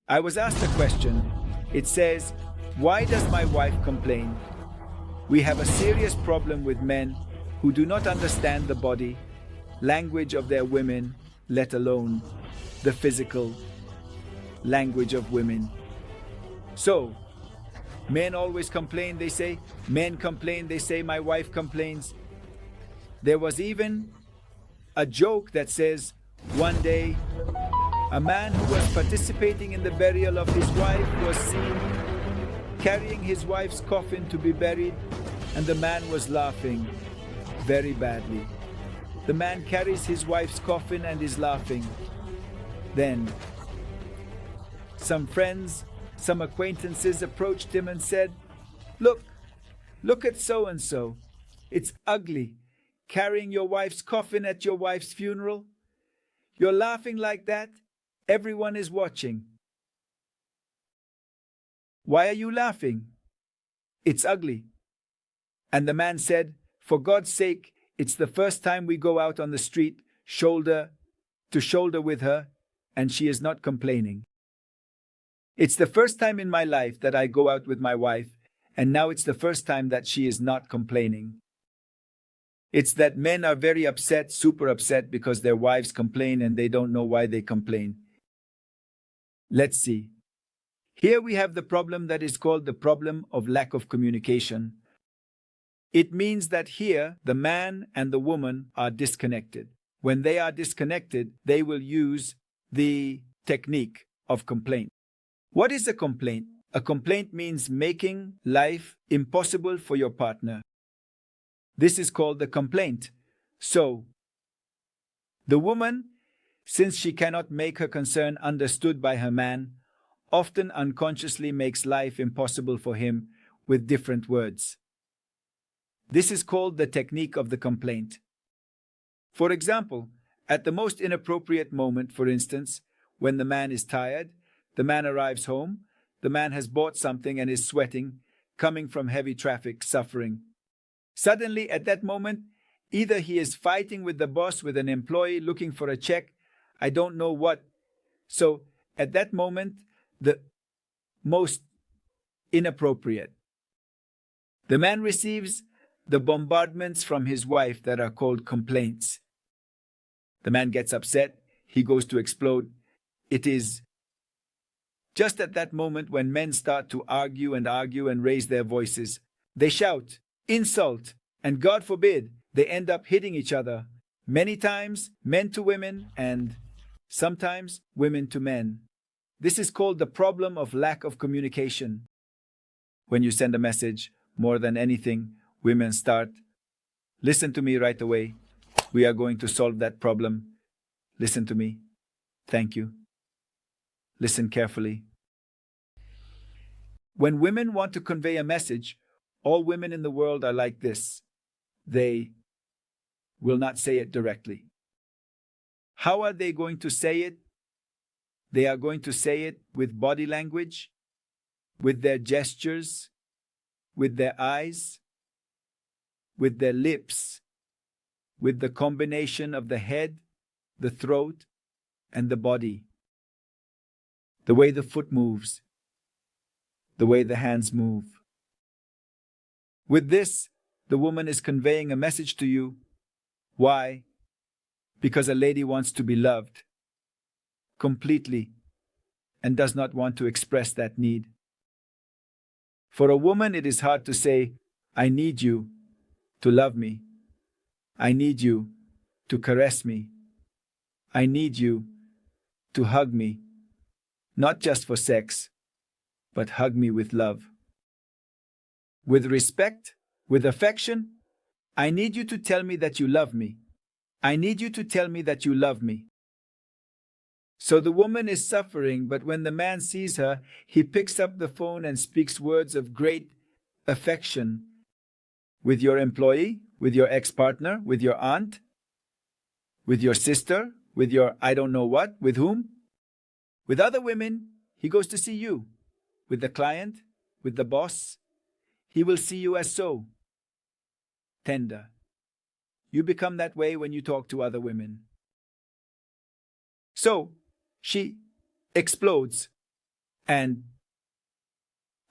I was asked a question. It says, why does my wife complain? We have a serious problem with men who do not understand the body, language of their women, let alone the physical language of women. So, men always complain, they say. Men complain, they say, my wife complains. There was even a joke that says, one day, a man who was participating in the burial of his wife was seen carrying his wife's coffin to be buried, and the man was laughing very badly. The man carries his wife's coffin and is laughing. Then, some friends, some acquaintances approached him and said, Look at so-and-so. It's ugly, carrying your wife's coffin at your wife's funeral. You're laughing like that. Everyone is watching. Why are you laughing? It's ugly. And the man said, for God's sake, it's the first time we go out on the street, shoulder to shoulder with her, and she is not complaining. It's the first time in my life that I go out with my wife, and now it's the first time that she is not complaining. It's that men are very upset, super upset, because their wives complain and they don't know why they complain. Let's see. Here we have the problem that is called the problem of lack of communication. It means that here the man and the woman are disconnected. When they are disconnected, they will use the technique of complaint. What is a complaint? A complaint means making life impossible for your partner. This is called the complaint. So, the woman, since she cannot make her concern understood by her man, often unconsciously makes life impossible for him with different words. This is called the technique of the complaint. For example, at the most inappropriate moment, for instance, when the man is tired, the man arrives home, the man has bought something and is sweating, coming from heavy traffic, suffering. Suddenly, at that moment, either he is fighting with the boss, with an employee, looking for a check, I don't know what. So, at that moment, the most inappropriate. The man receives the bombardments from his wife that are called complaints. The man gets upset, he goes to explode. It is just at that moment when men start to argue and raise their voices. They shout, insult, and God forbid, they end up hitting each other. Many times, men to women, and sometimes women to men. This is called the problem of lack of communication. When you send a message, more than anything, women start, listen to me right away. We are going to solve that problem. Listen to me. Thank you. Listen carefully. When women want to convey a message, all women in the world are like this. They will not say it directly. How are they going to say it? They are going to say it with body language, with their gestures, with their eyes, with their lips, with the combination of the head, the throat, and the body. The way the foot moves, the way the hands move. With this, the woman is conveying a message to you. Why? Because a lady wants to be loved completely and does not want to express that need. For a woman, it is hard to say, I need you to love me. I need you to caress me. I need you to hug me. Not just for sex, but hug me with love. With respect, with affection, I need you to tell me that you love me. I need you to tell me that you love me. So the woman is suffering, but when the man sees her, he picks up the phone and speaks words of great affection. With your employee, with your ex-partner, with your aunt, with your sister, with your I don't know what, with whom? With other women, he goes to see you. With the client, with the boss, he will see you as so tender. You become that way when you talk to other women. So, she explodes. And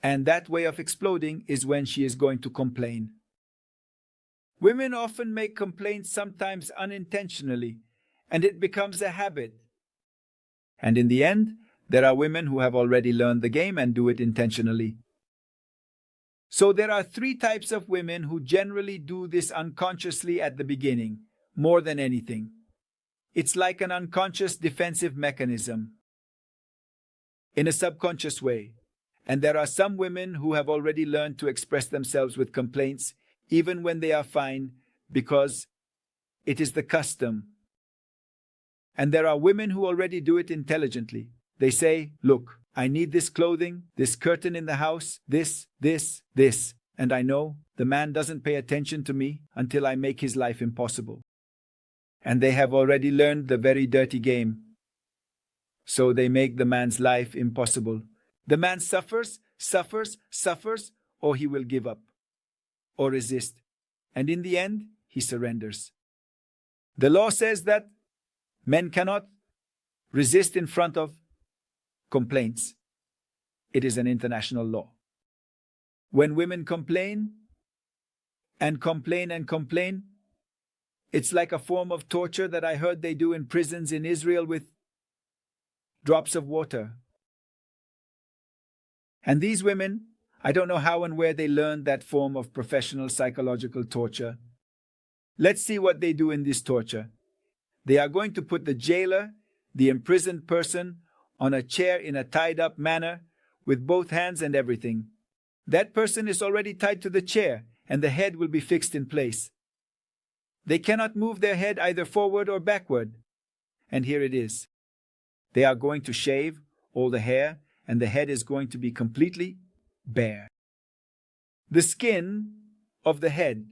that way of exploding is when she is going to complain. Women often make complaints, sometimes unintentionally, and it becomes a habit. And in the end, there are women who have already learned the game and do it intentionally. So there are three types of women who generally do this unconsciously at the beginning, more than anything. It's like an unconscious defensive mechanism, in a subconscious way. And there are some women who have already learned to express themselves with complaints, even when they are fine, because it is the custom. And there are women who already do it intelligently. They say, look, I need this clothing, this curtain in the house, this, and I know the man doesn't pay attention to me until I make his life impossible. And they have already learned the very dirty game. So they make the man's life impossible. The man suffers, or he will give up, or resist. And in the end, he surrenders. The law says that men cannot resist in front of complaints. It is an international law. When women complain, it's like a form of torture that I heard they do in prisons in Israel with drops of water. And these women, I don't know how and where they learned that form of professional psychological torture. Let's see what they do in this torture. They are going to put the jailer, the imprisoned person, on a chair in a tied-up manner, with both hands and everything. That person is already tied to the chair, and the head will be fixed in place. They cannot move their head either forward or backward. And here it is. They are going to shave all the hair, and the head is going to be completely bare. The skin of the head.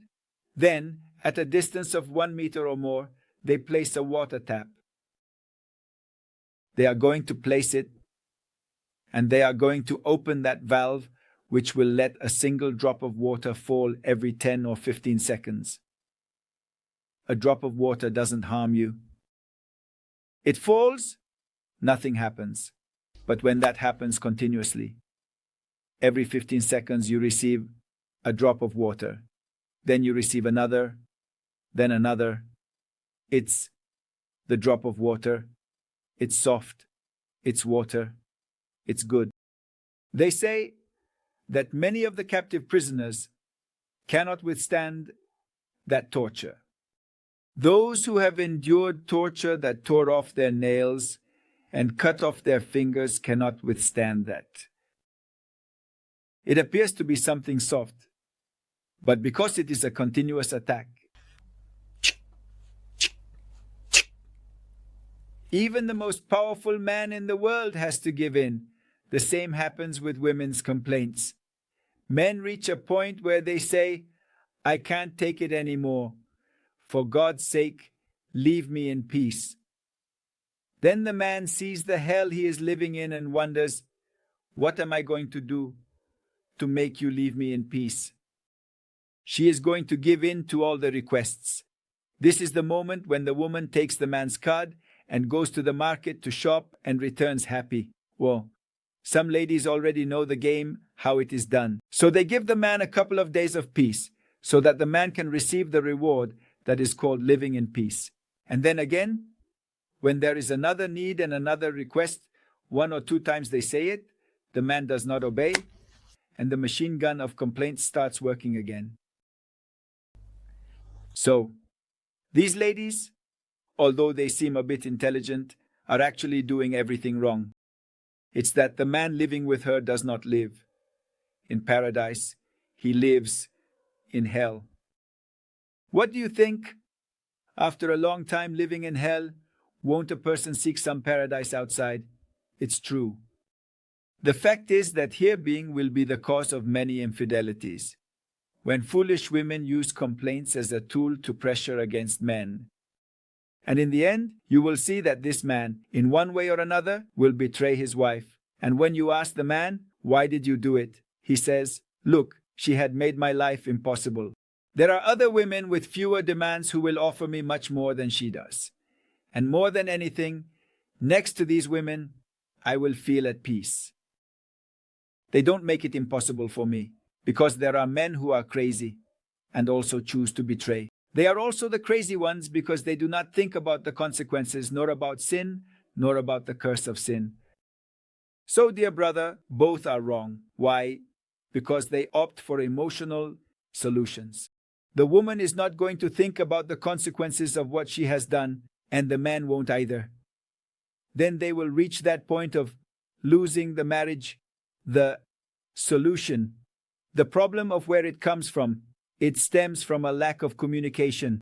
Then, at a distance of 1 meter or more, they place a water tap. They are going to place it, and they are going to open that valve, which will let a single drop of water fall every 10 or 15 seconds. A drop of water doesn't harm you. It falls, nothing happens. But when that happens continuously, every 15 seconds you receive a drop of water. Then you receive another, then another. It's the drop of water. It's soft. It's water. It's good. They say that many of the captive prisoners cannot withstand that torture. Those who have endured torture that tore off their nails and cut off their fingers cannot withstand that. It appears to be something soft, but because it is a continuous attack, even the most powerful man in the world has to give in. The same happens with women's complaints. Men reach a point where they say, I can't take it anymore. For God's sake, leave me in peace. Then the man sees the hell he is living in and wonders, what am I going to do to make you leave me in peace? She is going to give in to all the requests. This is the moment when the woman takes the man's card and goes to the market to shop and returns happy. Well, some ladies already know the game, how it is done. So they give the man a couple of days of peace, so that the man can receive the reward that is called living in peace. And then again, when there is another need and another request, 1 or 2 times they say it, the man does not obey, and the machine gun of complaints starts working again. So, these ladies, although they seem a bit intelligent, are actually doing everything wrong. It's that the man living with her does not live in paradise, he lives in hell. What do you think? After a long time living in hell, won't a person seek some paradise outside? It's true. The fact is that here being will be the cause of many infidelities, when foolish women use complaints as a tool to pressure against men. And in the end, you will see that this man, in one way or another, will betray his wife. And when you ask the man, why did you do it? He says, look, she had made my life impossible. There are other women with fewer demands who will offer me much more than she does. And more than anything, next to these women, I will feel at peace. They don't make it impossible for me, because there are men who are crazy and also choose to betray. They are also the crazy ones because they do not think about the consequences, nor about sin, nor about the curse of sin. So, dear brother, both are wrong. Why? Because they opt for emotional solutions. The woman is not going to think about the consequences of what she has done, and the man won't either. Then they will reach that point of losing the marriage. The solution, the problem of where it comes from, it stems from a lack of communication.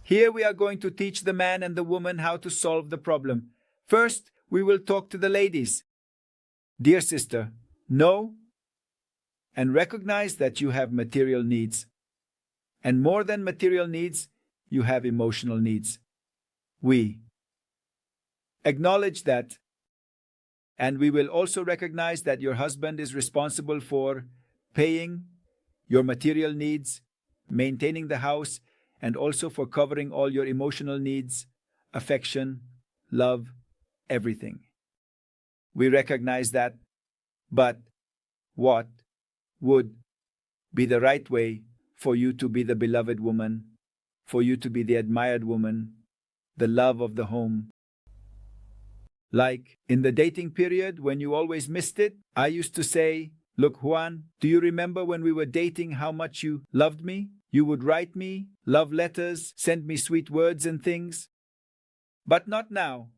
Here we are going to teach the man and the woman how to solve the problem. First, we will talk to the ladies. Dear sister, know and recognize that you have material needs. And more than material needs, you have emotional needs. We acknowledge that. And we will also recognize that your husband is responsible for paying your material needs, maintaining the house, and also for covering all your emotional needs, affection, love, everything. We recognize that, but what would be the right way for you to be the beloved woman, for you to be the admired woman, the love of the home? Like in the dating period when you always missed it, I used to say, look, Juan, do you remember when we were dating how much you loved me? You would write me love letters, send me sweet words and things. But not now,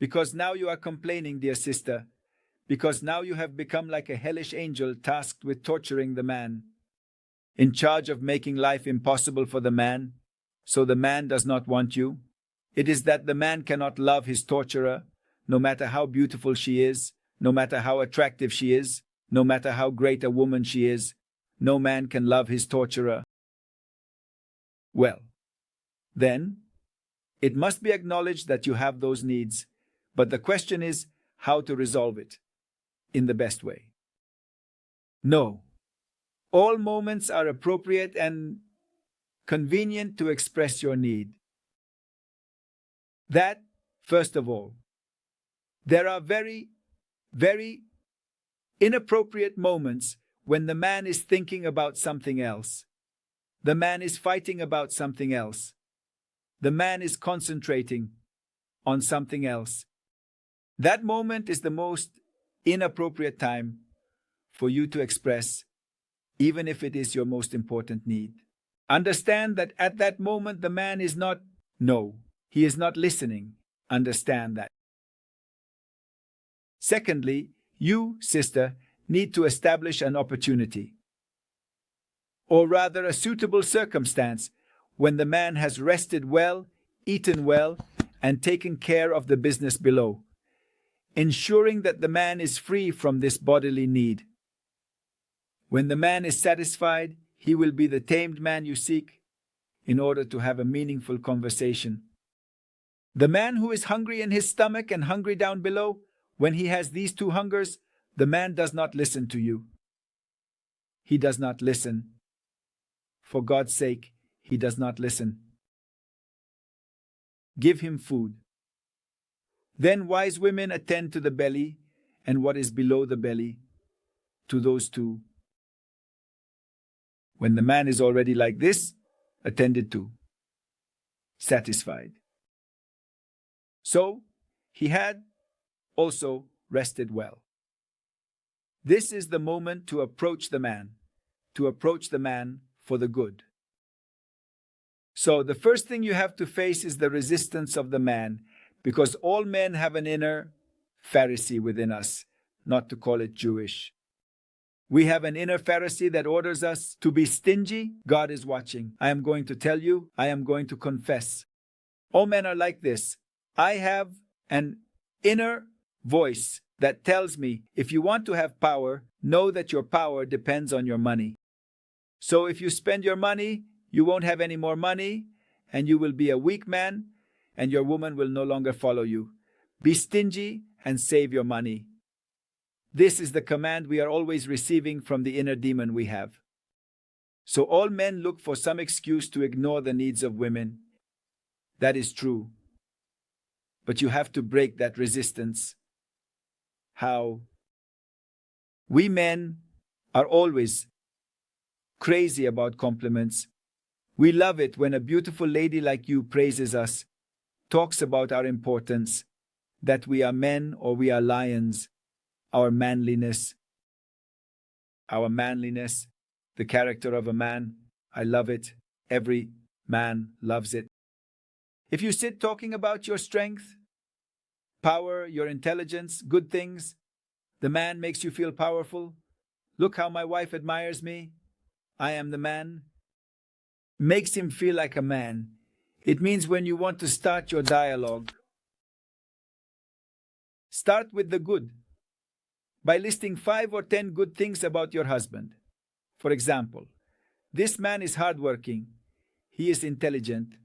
because now you are complaining, dear sister, because now you have become like a hellish angel tasked with torturing the man, in charge of making life impossible for the man, so the man does not want you. It is that the man cannot love his torturer, no matter how beautiful she is, no matter how attractive she is, no matter how great a woman she is. No man can love his torturer. Well, then, it must be acknowledged that you have those needs, but the question is how to resolve it in the best way. No, all moments are appropriate and convenient to express your need. That, first of all. There are very, very inappropriate moments when the man is thinking about something else. The man is fighting about something else. The man is concentrating on something else. That moment is the most inappropriate time for you to express, even if it is your most important need. Understand that at that moment the man is not, no, he is not listening. Understand that. Secondly, you, sister, need to establish an opportunity, or rather a suitable circumstance, when the man has rested well, eaten well, and taken care of the business below, ensuring that the man is free from this bodily need. When the man is satisfied, he will be the tamed man you seek in order to have a meaningful conversation. The man who is hungry in his stomach and hungry down below, when he has these two hungers, the man does not listen to you. He does not listen. For God's sake, he does not listen. Give him food. Then wise women attend to the belly and what is below the belly, to those two. When the man is already like this, attended to, satisfied. So, he had also rested well. This is the moment to approach the man for the good. So the first thing you have to face is the resistance of the man, because all men have an inner Pharisee within us, not to call it Jewish. We have an inner Pharisee that orders us to be stingy. God is watching. I am going to tell you, I am going to confess. All men are like this. I have an inner voice that tells me, if you want to have power, know that your power depends on your money. So if you spend your money, you won't have any more money, and you will be a weak man, and your woman will no longer follow you. Be stingy and save your money. This is the command we are always receiving from the inner demon we have. So all men look for some excuse to ignore the needs of women. That is true. But you have to break that resistance. How? We men are always crazy about compliments. We love it when a beautiful lady like you praises us, talks about our importance, that we are men or we are lions, our manliness, the character of a man. I love it. Every man loves it. If you sit talking about your strength, power, your intelligence, good things, the man makes you feel powerful. Look how my wife admires me. I am the man. Makes him feel like a man. It means when you want to start your dialogue, start with the good by listing 5 or 10 good things about your husband. For example, this man is hardworking. He is intelligent.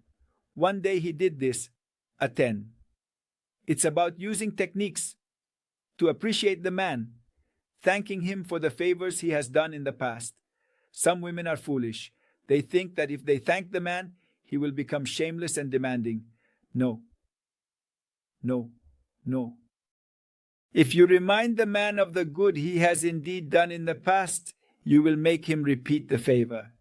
One day he did this, a 10. It's about using techniques to appreciate the man, thanking him for the favors he has done in the past. Some women are foolish. They think that if they thank the man, he will become shameless and demanding. No. No. No. If you remind the man of the good he has indeed done in the past, you will make him repeat the favor.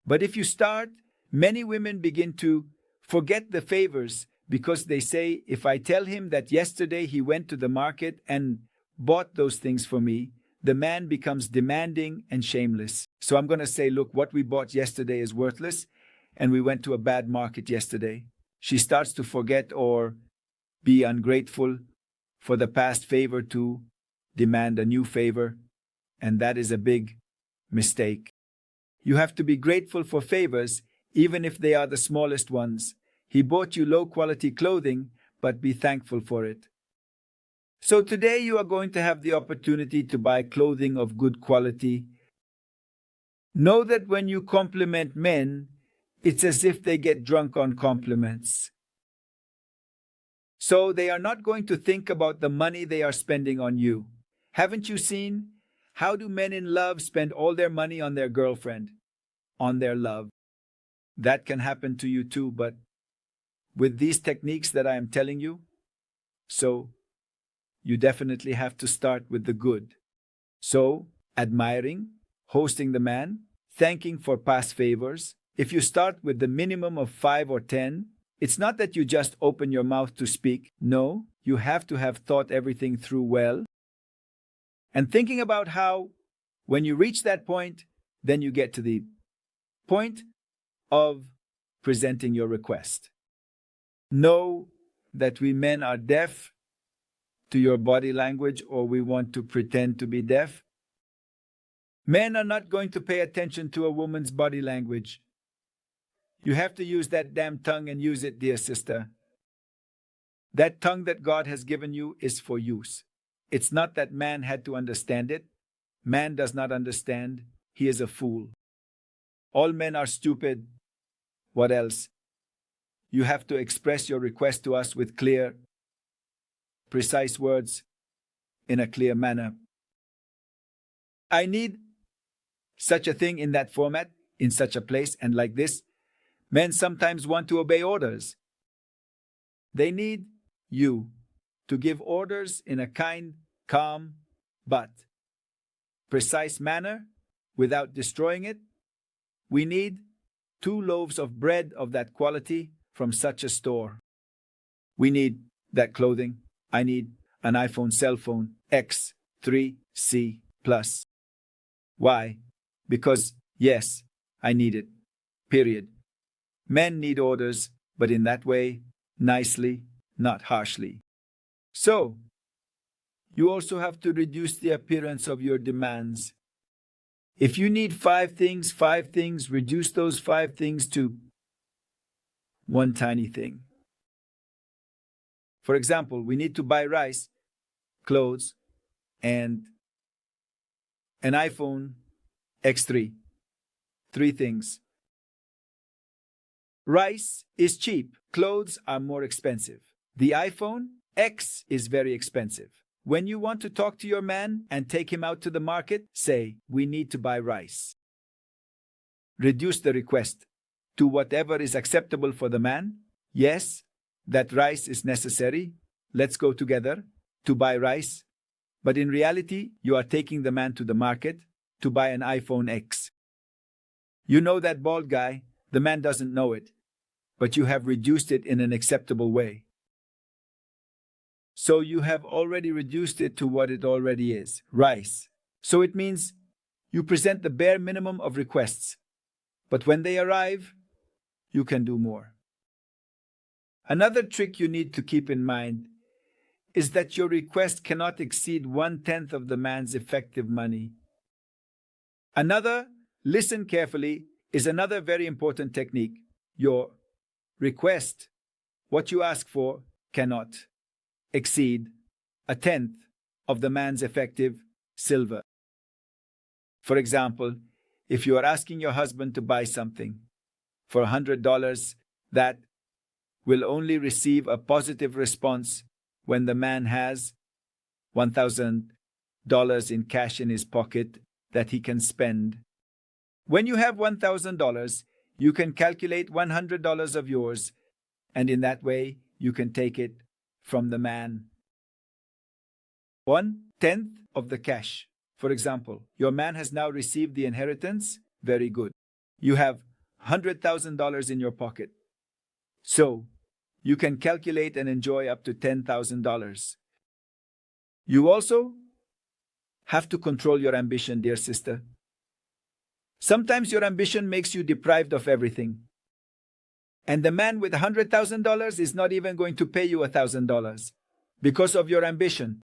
But if you start, many women begin to forget the favors because they say, if I tell him that yesterday he went to the market and bought those things for me, the man becomes demanding and shameless. So I'm going to say, look, what we bought yesterday is worthless, and we went to a bad market yesterday. She starts to forget or be ungrateful for the past favor to demand a new favor, and that is a big mistake. You have to be grateful for favors, even if they are the smallest ones. He bought you low-quality clothing, but be thankful for it. So today you are going to have the opportunity to buy clothing of good quality. Know that when you compliment men, it's as if they get drunk on compliments. So they are not going to think about the money they are spending on you. Haven't you seen? How do men in love spend all their money on their girlfriend, on their love? That can happen to you too, but with these techniques that I am telling you, so you definitely have to start with the good. So, admiring, hosting the man, thanking for past favors. If you start with the minimum of 5 or 10, it's not that you just open your mouth to speak. No, you have to have thought everything through well. And thinking about how, when you reach that point, then you get to the point of presenting your request. Know that we men are deaf to your body language, or we want to pretend to be deaf. Men are not going to pay attention to a woman's body language. You have to use that damn tongue and use it, dear sister. That tongue that God has given you is for use. It's not that man had to understand it. Man does not understand. He is a fool. All men are stupid. What else? You have to express your request to us with clear, precise words in a clear manner. I need such a thing in that format, in such a place, and like this. Men sometimes want to obey orders. They need you to give orders in a kind, calm, but precise manner without destroying it. We need 2 loaves of bread of that quality from such a store. We need that clothing. I need an iPhone cell phone X3C Plus. Why? Because, yes, I need it. Period. Men need orders, but in that way, nicely, not harshly. So, you also have to reduce the appearance of your demands. If you need 5 things, reduce those 5 things to 1 tiny thing. For example, we need to buy rice, clothes, and an iPhone X3. 3 things. Rice is cheap. Clothes are more expensive. The iPhone X is very expensive. When you want to talk to your man and take him out to the market, say, we need to buy rice. Reduce the request to whatever is acceptable for the man. Yes, that rice is necessary. Let's go together to buy rice. But in reality, you are taking the man to the market to buy an iPhone X. You know that bald guy, the man doesn't know it, but you have reduced it in an acceptable way. So you have already reduced it to what it already is, rice. So it means you present the bare minimum of requests, but when they arrive, you can do more. Another trick you need to keep in mind is that your request cannot exceed 1/10 of the man's effective money. Another, listen carefully, is another very important technique. Your request, what you ask for, cannot exceed 1/10 of the man's effective silver. For example, if you are asking your husband to buy something for $100, that will only receive a positive response when the man has $1,000 in cash in his pocket that he can spend. When you have $1,000, you can calculate $100 of yours, and in that way, you can take it from the man. 1/10 of the cash. For example, your man has now received the inheritance. Very good. You have $100,000 in your pocket. So, you can calculate and enjoy up to $10,000. You also have to control your ambition, dear sister. Sometimes your ambition makes you deprived of everything. And the man with $100,000 is not even going to pay you $1,000 because of your ambition.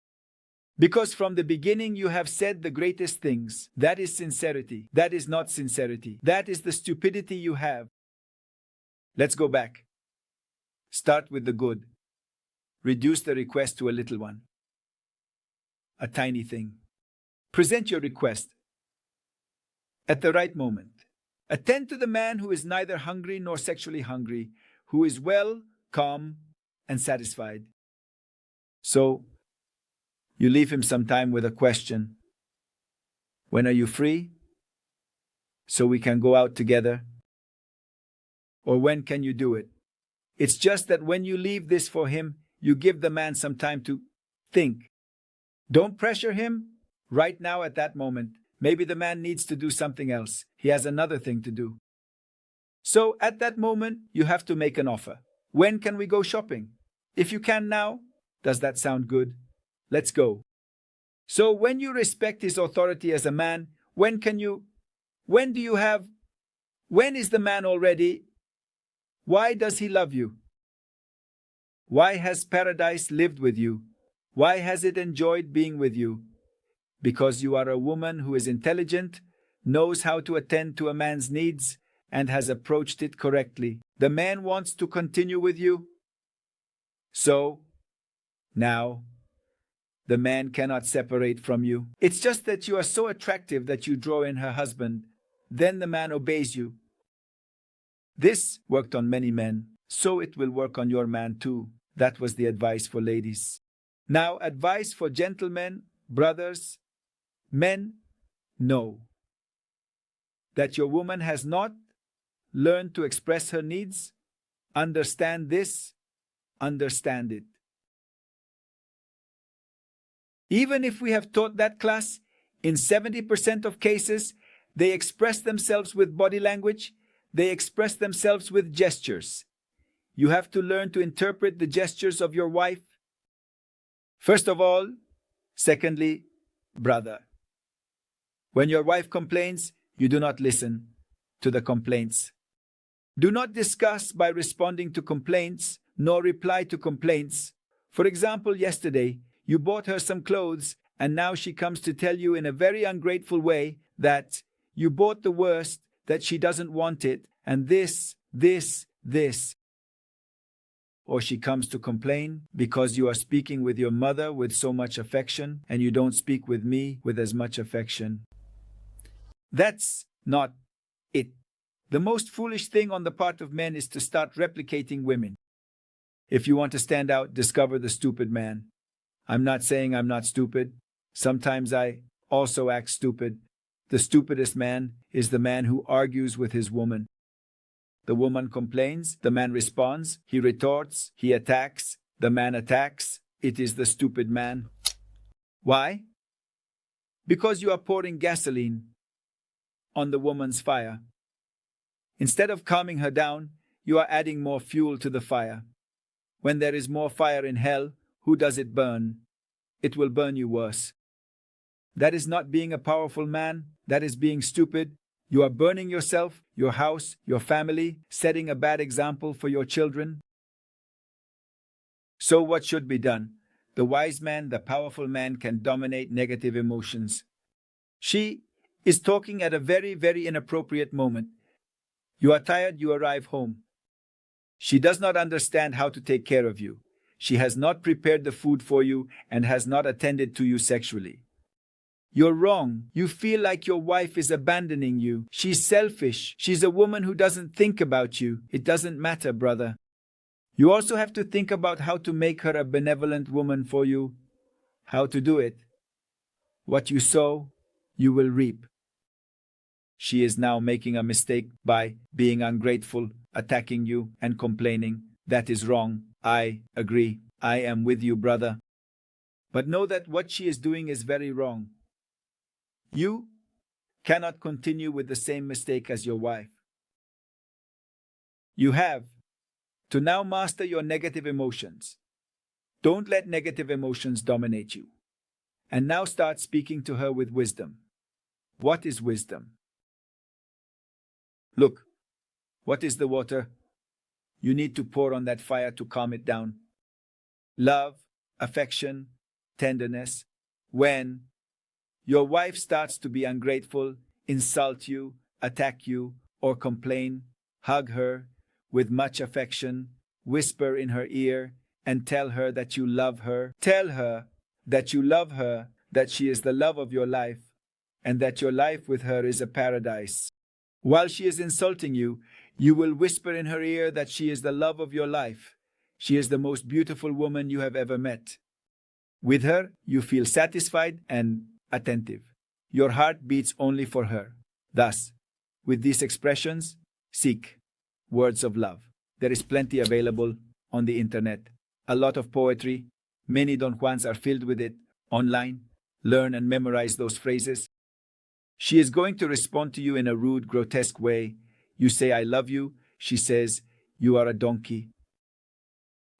Because from the beginning you have said the greatest things. That is sincerity. That is not sincerity. That is the stupidity you have. Let's go back. Start with the good. Reduce the request to a little one. A tiny thing. Present your request at the right moment. Attend to the man who is neither hungry nor sexually hungry, who is well, calm, and satisfied. So, you leave him some time with a question. When are you free? So we can go out together? Or when can you do it? It's just that when you leave this for him, you give the man some time to think. Don't pressure him right now at that moment. Maybe the man needs to do something else. He has another thing to do. So at that moment, you have to make an offer. When can we go shopping? If you can now, does that sound good? Let's go. So when you respect his authority as a man, when is the man already? Why does he love you? Why has paradise lived with you? Why has it enjoyed being with you? Because you are a woman who is intelligent, knows how to attend to a man's needs, and has approached it correctly. The man wants to continue with you. So, now, the man cannot separate from you. It's just that you are so attractive that you draw in her husband. Then the man obeys you. This worked on many men, so it will work on your man too. That was the advice for ladies. Now, advice for gentlemen, brothers, men, know that your woman has not learned to express her needs. Understand this, understand it. Even if we have taught that class, in 70% of cases, they express themselves with body language, they express themselves with gestures. You have to learn to interpret the gestures of your wife. First of all, secondly, brother. When your wife complains, you do not listen to the complaints. Do not discuss by responding to complaints, nor reply to complaints. For example, yesterday, you bought her some clothes, and now she comes to tell you in a very ungrateful way that you bought the worst, that she doesn't want it, and this. Or she comes to complain because you are speaking with your mother with so much affection, and you don't speak with me with as much affection. That's not it. The most foolish thing on the part of men is to start replicating women. If you want to stand out, discover the stupid man. I'm not saying I'm not stupid. Sometimes I also act stupid. The stupidest man is the man who argues with his woman. The woman complains, the man responds, he retorts, he attacks, the man attacks. It is the stupid man. Why? Because you are pouring gasoline on the woman's fire. Instead of calming her down, you are adding more fuel to the fire. When there is more fire in hell, who does it burn? It will burn you worse. That is not being a powerful man, that is being stupid. You are burning yourself, your house, your family, setting a bad example for your children. So what should be done? The wise man, the powerful man can dominate negative emotions. She is talking at a very, very inappropriate moment. You are tired, you arrive home. She does not understand how to take care of you. She has not prepared the food for you and has not attended to you sexually. You're wrong. You feel like your wife is abandoning you. She's selfish. She's a woman who doesn't think about you. It doesn't matter, brother. You also have to think about how to make her a benevolent woman for you. How to do it. What you sow, you will reap. She is now making a mistake by being ungrateful, attacking you, and complaining. That is wrong. I agree. I am with you, brother. But know that what she is doing is very wrong. You cannot continue with the same mistake as your wife. You have to now master your negative emotions. Don't let negative emotions dominate you. And now start speaking to her with wisdom. What is wisdom? Look, what is the water? You need to pour on that fire to calm it down. Love, affection, tenderness. When your wife starts to be ungrateful, insult you, attack you, or complain, hug her with much affection, whisper in her ear, and tell her that you love her. Tell her that you love her, that she is the love of your life, and that your life with her is a paradise. While she is insulting you, you will whisper in her ear that she is the love of your life. She is the most beautiful woman you have ever met. With her, you feel satisfied and attentive. Your heart beats only for her. Thus, with these expressions, seek words of love. There is plenty available on the internet. A lot of poetry. Many Don Juans are filled with it online. Learn and memorize those phrases. She is going to respond to you in a rude, grotesque way. You say, I love you. She says, you are a donkey.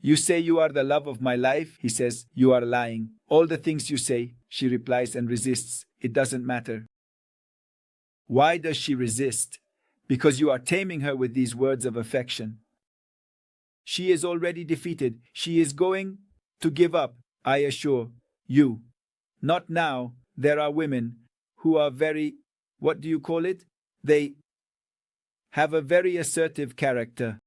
You say you are the love of my life. He says, you are lying. All the things you say, she replies and resists. It doesn't matter. Why does she resist? Because you are taming her with these words of affection. She is already defeated. She is going to give up, I assure you. Not now. There are women who are very, what do you call it? They have a very assertive character.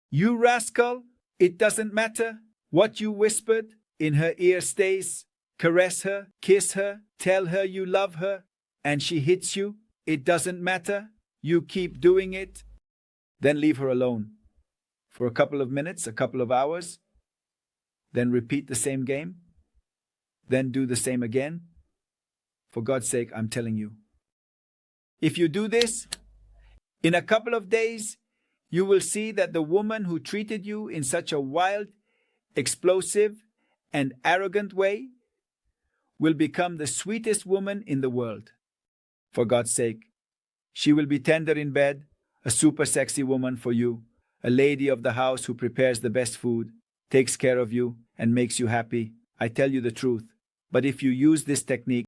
You rascal! It doesn't matter what you whispered in her ear stays. Caress her, kiss her, tell her you love her, and she hits you. It doesn't matter. You keep doing it. Then leave her alone for a couple of minutes, a couple of hours. Then repeat the same game. Then do the same again. For God's sake, I'm telling you. If you do this, in a couple of days, you will see that the woman who treated you in such a wild, explosive, and arrogant way will become the sweetest woman in the world. For God's sake, she will be tender in bed, a super sexy woman for you, a lady of the house who prepares the best food, takes care of you, and makes you happy. I tell you the truth. But if you use this technique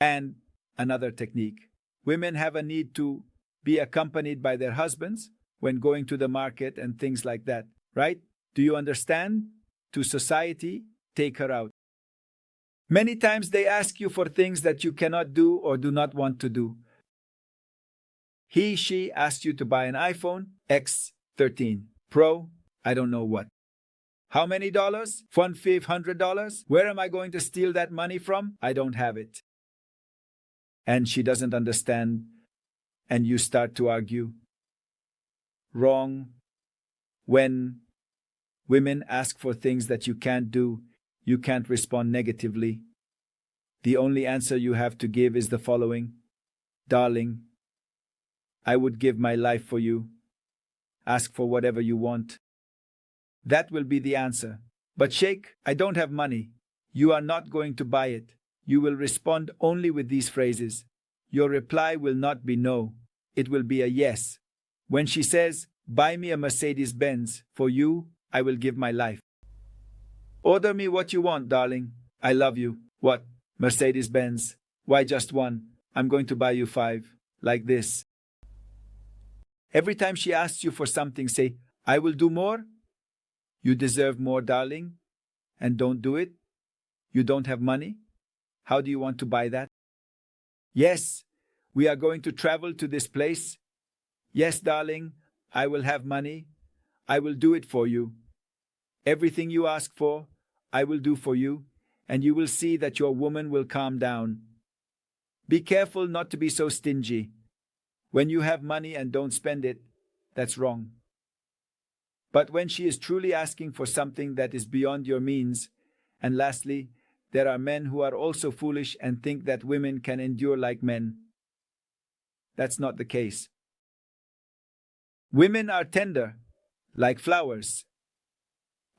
and another technique, women have a need to be accompanied by their husbands when going to the market and things like that, right? Do you understand? To society, take her out. Many times they ask you for things that you cannot do or do not want to do. She asked you to buy an iPhone X13 Pro, I don't know what. How many dollars? $1,500? Where am I going to steal that money from? I don't have it. And she doesn't understand, and you start to argue. Wrong. When women ask for things that you can't do, you can't respond negatively. The only answer you have to give is the following. Darling, I would give my life for you. Ask for whatever you want. That will be the answer. But Sheikh, I don't have money. You are not going to buy it. You will respond only with these phrases. Your reply will not be no. It will be a yes. When she says, buy me a Mercedes-Benz, for you, I will give my life. Order me what you want, darling. I love you. What? Mercedes-Benz? Why just one? I'm going to buy you 5. Like this. Every time she asks you for something, say, I will do more. You deserve more, darling. And don't do it. You don't have money. How do you want to buy that? Yes, we are going to travel to this place. Yes, darling, I will have money. I will do it for you. Everything you ask for, I will do for you, and you will see that your woman will calm down. Be careful not to be so stingy. When you have money and don't spend it, that's wrong. But when she is truly asking for something that is beyond your means, and lastly, there are men who are also foolish and think that women can endure like men. That's not the case. Women are tender, like flowers.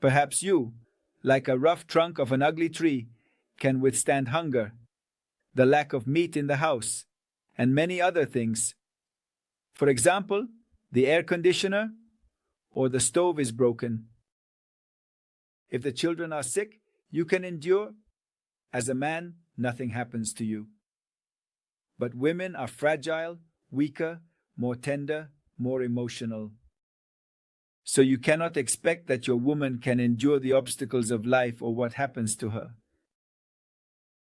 Perhaps you, like a rough trunk of an ugly tree, can withstand hunger, the lack of meat in the house, and many other things. For example, the air conditioner or the stove is broken. If the children are sick, you can endure. As a man, nothing happens to you. But women are fragile, weaker, more tender, more emotional. So you cannot expect that your woman can endure the obstacles of life or what happens to her.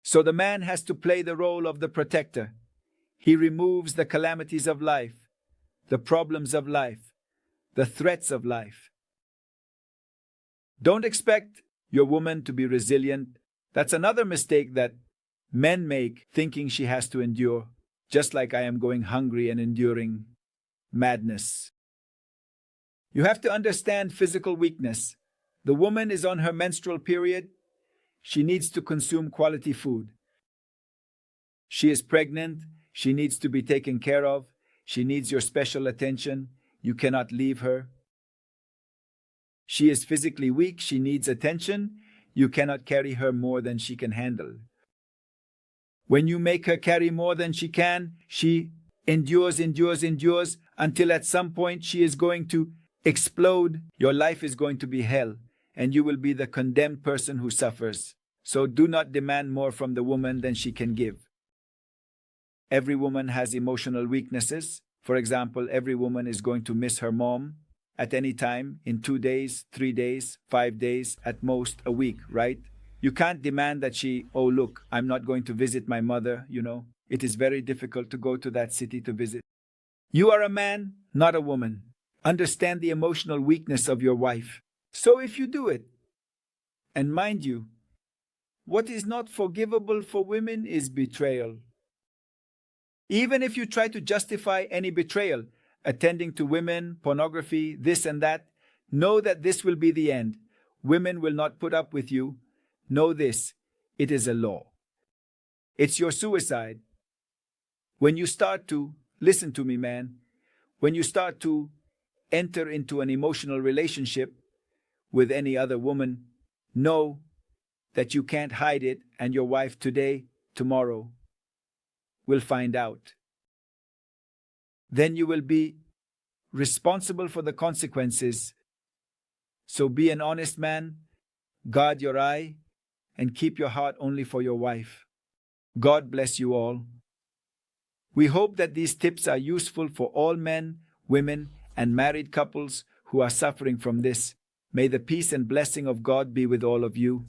So the man has to play the role of the protector. He removes the calamities of life, the problems of life, the threats of life. Don't expect your woman to be resilient. That's another mistake that men make, thinking she has to endure, just like I am going hungry and enduring madness. You have to understand physical weakness. The woman is on her menstrual period. She needs to consume quality food. She is pregnant. She needs to be taken care of. She needs your special attention. You cannot leave her. She is physically weak. She needs attention. You cannot carry her more than she can handle. When you make her carry more than she can, she endures until at some point she is going to explode. Your life is going to be hell, and you will be the condemned person who suffers. So do not demand more from the woman than she can give. Every woman has emotional weaknesses. For example, every woman is going to miss her mom at any time, in 2 days, 3 days, 5 days, at most a week, right? You can't demand that she, oh look, I'm not going to visit my mother, It is very difficult to go to that city to visit. You are a man, not a woman. Understand the emotional weakness of your wife. So if you do it, and mind you, what is not forgivable for women is betrayal. Even if you try to justify any betrayal, attending to women, pornography, this and that, know that this will be the end. Women will not put up with you. Know this, it is a law. It's your suicide. When you start to, listen to me, man, when you start to enter into an emotional relationship with any other woman, know that you can't hide it, and your wife today, tomorrow, will find out. Then you will be responsible for the consequences. So be an honest man, guard your eye, and keep your heart only for your wife. God bless you all. We hope that these tips are useful for all men, women, and married couples who are suffering from this. May the peace and blessing of God be with all of you.